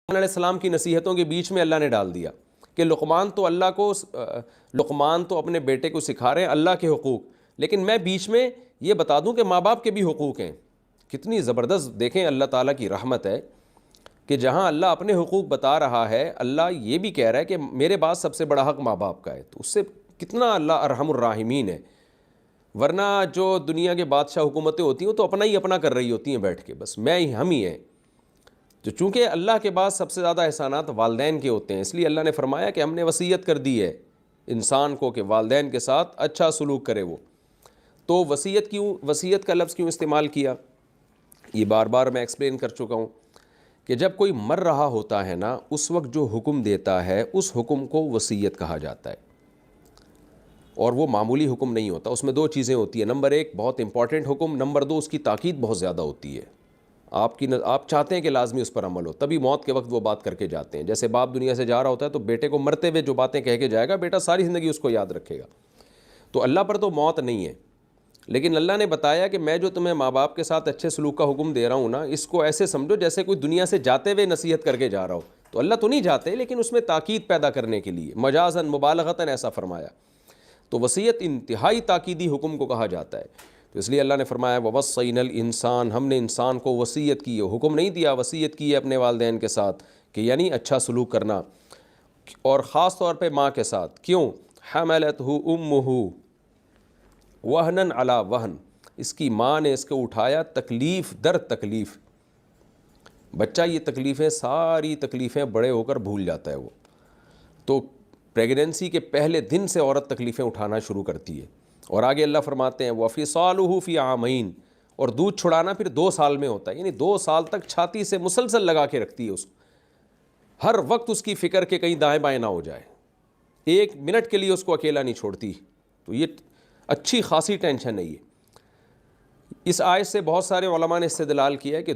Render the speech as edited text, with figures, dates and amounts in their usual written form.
علیہ السلام کی نصیحتوں کے بیچ میں اللہ نے ڈال دیا کہ لقمان تو اپنے بیٹے کو سکھا رہے ہیں اللہ کے حقوق، لیکن میں بیچ میں یہ بتا دوں کہ ماں باپ کے بھی حقوق ہیں۔ کتنی زبردست دیکھیں اللہ تعالیٰ کی رحمت ہے کہ جہاں اللہ اپنے حقوق بتا رہا ہے، اللہ یہ بھی کہہ رہا ہے کہ میرے بعد سب سے بڑا حق ماں باپ کا ہے، تو اس سے کتنا اللہ ارحم الراحمین ہے۔ ورنہ جو دنیا کے بادشاہ حکومتیں ہوتی ہیں وہ تو اپنا ہی اپنا کر رہی ہوتی ہیں بیٹھ کے، بس میں ہی ہم ہی ہیں۔ تو چونکہ اللہ کے بعد سب سے زیادہ احسانات والدین کے ہوتے ہیں، اس لیے اللہ نے فرمایا کہ ہم نے وصیت کر دی ہے انسان کو کہ والدین کے ساتھ اچھا سلوک کرے وہ۔ تو وصیت کا لفظ کیوں استعمال کیا؟ یہ بار بار میں ایکسپلین کر چکا ہوں کہ جب کوئی مر رہا ہوتا ہے نا، اس وقت جو حکم دیتا ہے اس حکم کو وصیت کہا جاتا ہے، اور وہ معمولی حکم نہیں ہوتا، اس میں دو چیزیں ہوتی ہیں۔ نمبر ایک بہت امپورٹنٹ حکم، نمبر دو اس کی تاکید بہت زیادہ ہوتی ہے۔ آپ چاہتے ہیں کہ لازمی اس پر عمل ہو، تبھی موت کے وقت وہ بات کر کے جاتے ہیں۔ جیسے باپ دنیا سے جا رہا ہوتا ہے تو بیٹے کو مرتے ہوئے جو باتیں کہہ کے جائے گا، بیٹا ساری زندگی اس کو یاد رکھے گا۔ تو اللہ پر تو موت نہیں ہے، لیکن اللہ نے بتایا کہ میں جو تمہیں ماں باپ کے ساتھ اچھے سلوک کا حکم دے رہا ہوں نا، اس کو ایسے سمجھو جیسے کوئی دنیا سے جاتے ہوئے نصیحت کر کے جا رہا ہو۔ تو اللہ تو نہیں جاتے، لیکن اس میں تاکید پیدا کرنے کے لیے مجازاً مبالغتاً ایسا فرمایا۔ تو وصیت انتہائی تاکیدی حکم کو کہا جاتا ہے، تو اس لیے اللہ نے فرمایا وَوَصَّيْنَا الْإِنسان، ہم نے انسان کو وصیت کی ہے، حکم نہیں دیا، وصیت کی ہے اپنے والدین کے ساتھ کہ یعنی اچھا سلوک کرنا، اور خاص طور پہ ماں کے ساتھ۔ کیوں؟ حَمَلَتْهُ أُمُّهُ وَهْنًا عَلَى وَهْنٍ، اس کی ماں نے اس کو اٹھایا تکلیف در تکلیف۔ بچہ یہ تکلیفیں، ساری تکلیفیں بڑے ہو کر بھول جاتا ہے وہ۔ تو پریگننسی کے پہلے دن سے عورت تکلیفیں اٹھانا شروع کرتی ہے، اور آگے اللہ فرماتے ہیں وَفِصَالُهُ فِي عَامَيْنِ، اور دودھ چھڑانا پھر 2 سال میں ہوتا ہے، یعنی 2 سال تک چھاتی سے مسلسل لگا کے رکھتی ہے اس کو، ہر وقت اس کی فکر کہ کہیں دائیں بائیں نہ ہو جائے، 1 منٹ کے لیے اس کو اکیلا نہیں چھوڑتی۔ تو یہ اچھی خاصی ٹینشن ہے یہ۔ اس آیت سے بہت سارے علماء نے استدلال کیا ہے کہ